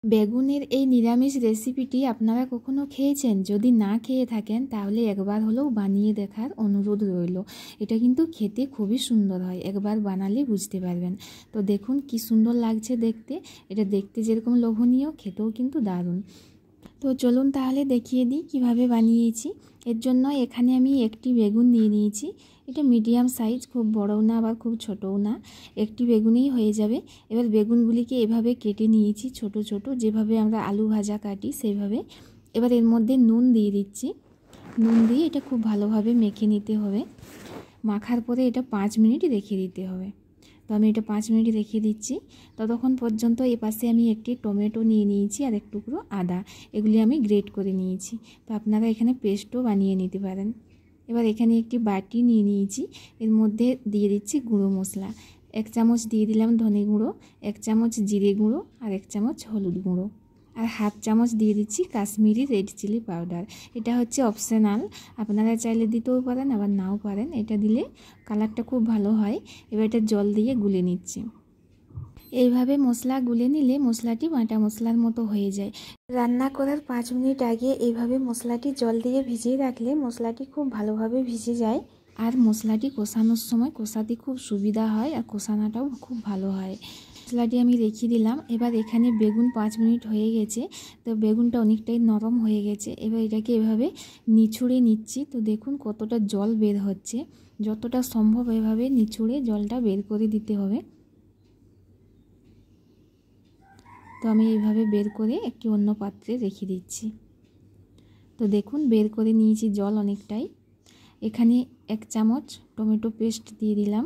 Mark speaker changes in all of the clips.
Speaker 1: বেগুনের এই নিরামিষ রেসিপিটি আপনারা কখনো খেয়েছেন? যদি না খেয়ে থাকেন তাহলে একবার হলেও বানিয়ে দেখার অনুরোধ রইল। এটা কিন্তু খেতে খুবই সুন্দর হয়, একবার বানালে বুঝতে পারবেন। তো দেখুন কি সুন্দর লাগছে দেখতে। এটা দেখতে যেরকম লোভনীয়, খেতেও কিন্তু দারুণ। তো চলুন তাহলে দেখিয়ে দিই কিভাবে বানিয়েছি। এর জন্য এখানে আমি একটি বেগুন নিয়ে নিয়েছি। এটা মিডিয়াম সাইজ, খুব বড়ও না আবার খুব ছোটও না, একটি বেগুনেই হয়ে যাবে। এবার বেগুনগুলিকে এভাবে কেটে নিয়েছি ছোট ছোট, যেভাবে আমরা আলু ভাজা কাটি সেইভাবে। এবার এর মধ্যে নুন দিয়ে দিচ্ছি। নুন দিয়ে এটা খুব ভালোভাবে মেখে নিতে হবে। মাখার পরে এটা 5 মিনিট রেখে দিতে হবে। তো আমি এটা 5 মিনিট রেখে দিচ্ছি। ততক্ষণ পর্যন্ত এ পাশে আমি একটি টমেটো নিয়ে নিয়েছি আর এক টুকরো আদা, এগুলি আমি গ্রেট করে নিয়েছি। তো আপনারা এখানে পেস্টও বানিয়ে নিতে পারেন। এবার এখানে একটি বাটি নিয়ে নিয়েছি, এর মধ্যে দিয়ে দিচ্ছি গুঁড়ো মশলা। 1 চামচ দিয়ে দিলাম ধনে গুঁড়ো, 1 চামচ জিরে গুঁড়ো আর 1 চামচ হলুদ গুঁড়ো, আর 1/2 চামচ দিয়ে দিচ্ছি কাশ্মীরি রেড চিলি পাউডার। এটা হচ্ছে অপশনাল, আপনারা চাইলে দিতেও পারেন আবার নাও পারেন। এটা দিলে কালারটা খুব ভালো হয়। এবার এটা জল দিয়ে গুলে নিচ্ছি। এইভাবে মশলা গুলে নিলে মশলাটি বাটা মশলার মতো হয়ে যায়। রান্না করার 5 মিনিট আগে এইভাবে মশলাটি জল দিয়ে ভিজিয়ে রাখলে মশলাটি খুব ভালোভাবে ভিজে যায়, আর মশলাটি কষানোর সময় কষাতে খুব সুবিধা হয় আর কষানোটাও খুব ভালো হয়। মশলাটি আমি রেখে দিলাম। এবার এখানে বেগুন 5 মিনিট হয়ে গেছে, তো বেগুনটা অনেকটাই নরম হয়ে গেছে। এবার এটাকে এভাবে নিছুড়ে নিচ্ছি। তো দেখুন কতটা জল বের হচ্ছে, যতটা সম্ভব এভাবে নিছুড়ে জলটা বের করে দিতে হবে। তো আমি এইভাবে বের করে একটি অন্য পাত্রে রেখে দিচ্ছি। তো দেখুন বের করে নিয়েছি জল অনেকটাই। এখানে 1 চামচ টমেটো পেস্ট দিয়ে দিলাম,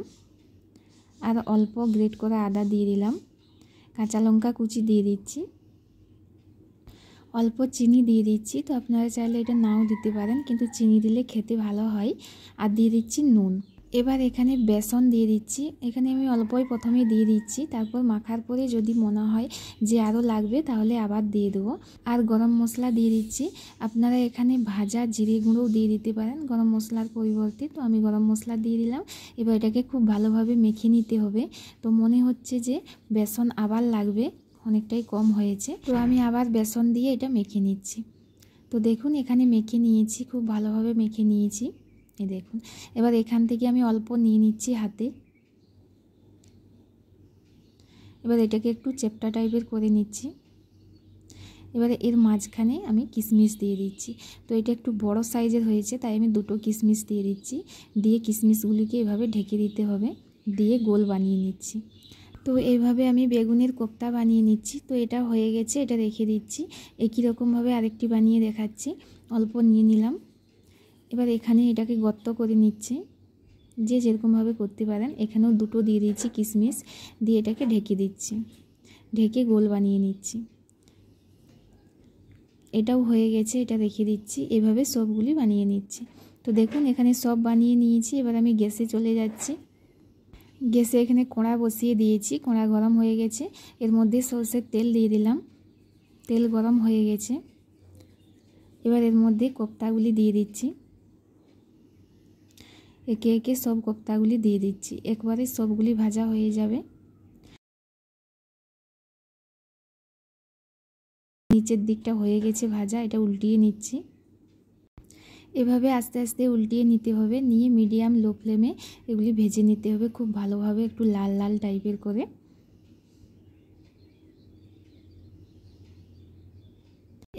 Speaker 1: আর অল্প গ্রেট করা আদা দিয়ে দিলাম, কাঁচা লঙ্কা কুচি দিয়ে দিচ্ছি, অল্প চিনি দিয়ে দিচ্ছি। তো আপনারা চাইলে এটা নাও দিতে পারেন, কিন্তু চিনি দিলে খেতে ভালো হয়। আর দিয়ে দিচ্ছি নুন। এবার এখানে বেসন দিয়ে দিচ্ছি। এখানে আমি অল্পই প্রথমে দিয়ে দিচ্ছি, তারপর মাখার পরে যদি মনে হয় যে আরও লাগবে তাহলে আবার দিয়ে দেবো। আর গরম মশলা দিয়ে দিচ্ছি। আপনারা এখানে ভাজা জিরে গুঁড়োও দিয়ে দিতে পারেন গরম মশলার পরিবর্তে। তো আমি গরম মশলা দিয়ে দিলাম। এবার এটাকে খুব ভালোভাবে মেখে নিতে হবে। তো মনে হচ্ছে যে বেসন আবার লাগবে, অনেকটাই কম হয়েছে। তো আমি আবার বেসন দিয়ে এটা মেখে নিচ্ছি। তো দেখুন এখানে মেখে নিয়েছি, খুব ভালোভাবে মেখে নিয়েছি। এই দেখুন এবার এখান থেকে আমি অল্প নিয়ে নিচ্ছি হাতে। এবার এটাকে একটু চ্যাপ্টা টাইপের করে নিচ্ছি। এবারে এর মাঝখানে আমি কিশমিশ দিয়ে দিচ্ছি। তো এটা একটু বড় সাইজের হয়েছে, তাই আমি 2টো কিশমিশ দিয়ে দিচ্ছি। দিয়ে কিশমিশগুলিকে এভাবে ঢেকে দিতে হবে, দিয়ে গোল বানিয়ে নিচ্ছি। তো এইভাবে আমি বেগুনের কোপ্তা বানিয়ে নিচ্ছি। তো এটা হয়ে গেছে, এটা রেখে দিচ্ছি। একই রকমভাবে আরেকটি বানিয়ে দেখাচ্ছি। অল্প নিয়ে নিলাম। এবার এখানে এটাকে গর্ত করে নিচ্ছি, যে যেরকমভাবে করতে পারেন। এখানেও 2টো দিয়ে দিচ্ছি কিশমিশ, দিয়ে এটাকে ঢেকে দিচ্ছি, ঢেকে গোল বানিয়ে নিচ্ছি। এটাও হয়ে গেছে, এটা রেখে দিচ্ছি। এভাবে সবগুলি বানিয়ে নিচ্ছি। তো দেখুন এখানে সব বানিয়ে নিয়েছি। এবার আমি গ্যাসে চলে যাচ্ছি। গ্যাসে এখানে কড়া বসিয়ে দিয়েছি, কড়া গরম হয়ে গেছে। এর মধ্যে সরষের তেল দিয়ে দিলাম, তেল গরম হয়ে গেছে। এবার এর মধ্যে কোপ্তাগুলি দিয়ে দিচ্ছি। একে একে সব কোপ্তাগুলি দিয়ে দিচ্ছি, একবারে সবগুলি ভাজা হয়ে যাবে। নিচের দিকটা হয়ে গেছে ভাজা, এটা উল্টিয়ে নিচ্ছি। এভাবে আস্তে আস্তে উল্টিয়ে নিতে হবে, নিয়ে মিডিয়াম লো ফ্লেমে এগুলি ভেজে নিতে হবে খুব ভালোভাবে, একটু লাল লাল টাইপের করে।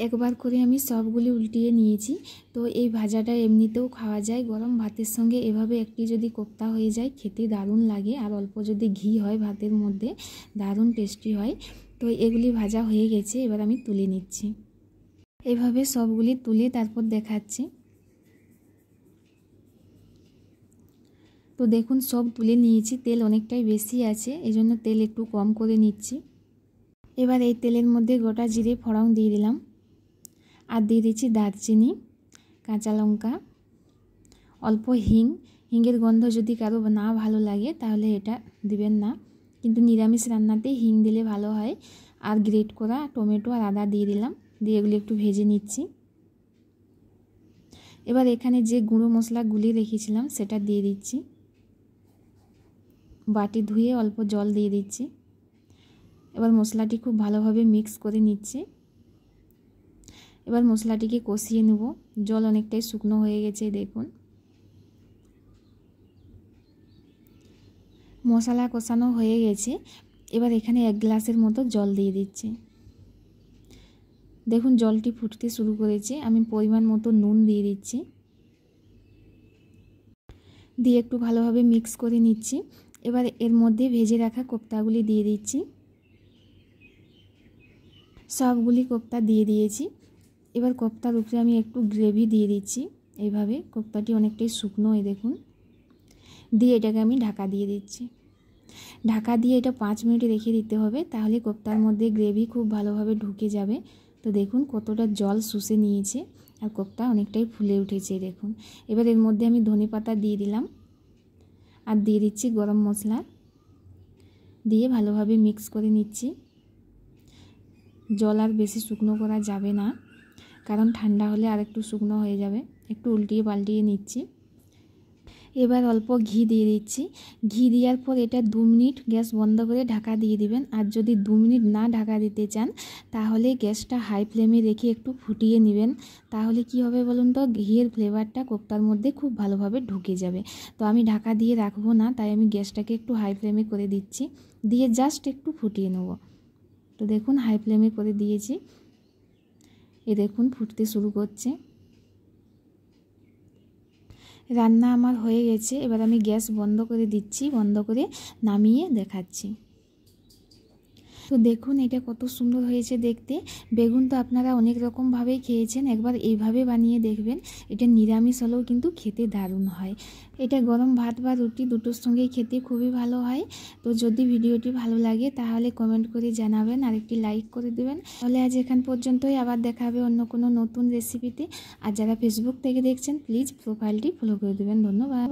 Speaker 1: একবার করে আমি সবগুলি উল্টিয়ে নিয়েছি। তো এই ভাজাটা এমনিতেও খাওয়া যায় গরম ভাতের সঙ্গে। এভাবে একটি যদি কোপ্তা হয়ে যায় খেতে দারুণ লাগে, আর অল্প যদি ঘি হয় ভাতের মধ্যে দারুণ টেস্টি হয়। তো এগুলি ভাজা হয়ে গেছে, এবার আমি তুলে নিচ্ছি। এভাবে সবগুলি তুলে তারপর দেখাচ্ছি। তো দেখুন সব তুলে নিয়েছি, তেল অনেকটাই বেশি আছে, এজন্য তেল একটু কম করে নিচ্ছি। এবার এই তেলের মধ্যে গোটা জিরে ফোড়ন দিয়ে দিলাম, আর দিয়ে দিচ্ছি দারচিনি, কাঁচা লঙ্কা, অল্প হিং। হিঙের গন্ধ যদি কারো না ভালো লাগে তাহলে এটা দিবেন না, কিন্তু নিরামিষ রান্নাতে হিং দিলে ভালো হয়। আর গ্রেট করা টমেটো আর আদা দিয়ে দিলাম, দিয়ে এগুলো একটু ভেজে নিচ্ছি। এবার এখানে যে গুঁড়ো মশলা গুলিয়ে রেখেছিলাম সেটা দিয়ে দিচ্ছি, বাটি ধুয়ে অল্প জল দিয়ে দিচ্ছি। এবার মশলাটি খুব ভালোভাবে মিক্স করে নিচ্ছি। এবার মশলাটিকে কষিয়ে নেব। জল অনেকটাই শুকনো হয়ে গেছে, দেখুন। মশলা কষানো হয়ে গেছে। এবার এখানে 1 গ্লাসের মতো জল দিয়ে দিচ্ছি। দেখুন জলটি ফুটতে শুরু করেছে। আমি পরিমাণ মতো নুন দিয়ে দিচ্ছি, দিয়ে একটু ভালোভাবে মিক্স করে নিচ্ছি। এবার এর মধ্যে ভেজে রাখা কোপ্তাগুলি দিয়ে দিচ্ছি। সবগুলি কোপ্তা দিয়ে দিয়েছি। এবার কোপ্তার উপরে আমি একটু গ্রেভি দিয়ে দিচ্ছি। এইভাবে কোপ্তাটি অনেকটাই শুকনো, এই দেখুন। দিয়ে এটাকে আমি ঢাকা দিয়ে দিচ্ছি। ঢাকা দিয়ে এটা 5 মিনিট রেখে দিতে হবে, তাহলে কোপ্তার মধ্যে গ্রেভি খুব ভালোভাবে ঢুকে যাবে। তো দেখুন কতটা জল শুষে নিয়েছে আর কোপ্তা অনেকটাই ফুলে উঠেছে, দেখুন। এবার এর মধ্যে আমি ধনেপাতা দিয়ে দিলাম আর দিয়ে দিচ্ছি গরম মশলা, দিয়ে ভালোভাবে মিক্স করে নিচ্ছি। জল আর বেশি শুকনো করা যাবে না, কারণ ঠান্ডা হলে আর একটু শুকনো হয়ে যাবে। একটু উল্টিয়ে পাল্টিয়ে নিচ্ছি। এবার অল্প ঘি দিয়ে দিচ্ছি। ঘি দেওয়ার পর এটা 2 মিনিট গ্যাস বন্ধ করে ঢাকা দিয়ে দিবেন। আর যদি 2 মিনিট না ঢাকা দিতে চান তাহলে গ্যাসটা হাই ফ্লেমে রেখে একটু ফুটিয়ে নেবেন। তাহলে কি হবে বলুন তো, ঘিয়ের ফ্লেভারটা কোপ্তার মধ্যে খুব ভালোভাবে ঢুকে যাবে। তো আমি ঢাকা দিয়ে রাখবো না, তাই আমি গ্যাসটাকে একটু হাই ফ্লেমে করে দিচ্ছি, দিয়ে জাস্ট একটু ফুটিয়ে নেব। তো দেখুন হাই ফ্লেমে করে দিয়েছি। এ দেখুন ফুটতে শুরু করছে। রান্না আমার হয়ে গেছে। এবার আমি গ্যাস বন্ধ করে দিচ্ছি, বন্ধ করে নামিয়ে দেখাচ্ছি। তো দেখুন এটা কত সুন্দর হয়েছে দেখতে। বেগুন তো আপনারা অনেক রকমভাবেই খেয়েছেন, একবার এইভাবে বানিয়ে দেখবেন। এটা নিরামিষ হলেও কিন্তু খেতে দারুণ হয়। এটা গরম ভাত বা রুটি দুটোর সঙ্গেই খেতে খুবই ভালো হয়। তো যদি ভিডিওটি ভালো লাগে তাহলে কমেন্ট করে জানাবেন আর একটি লাইক করে দেবেন। তাহলে আজ এখান পর্যন্তই, আবার দেখা হবে অন্য কোনো নতুন রেসিপিতে। আর যারা ফেসবুক থেকে দেখছেন প্লিজ প্রোফাইলটি ফলো করে দেবেন। ধন্যবাদ।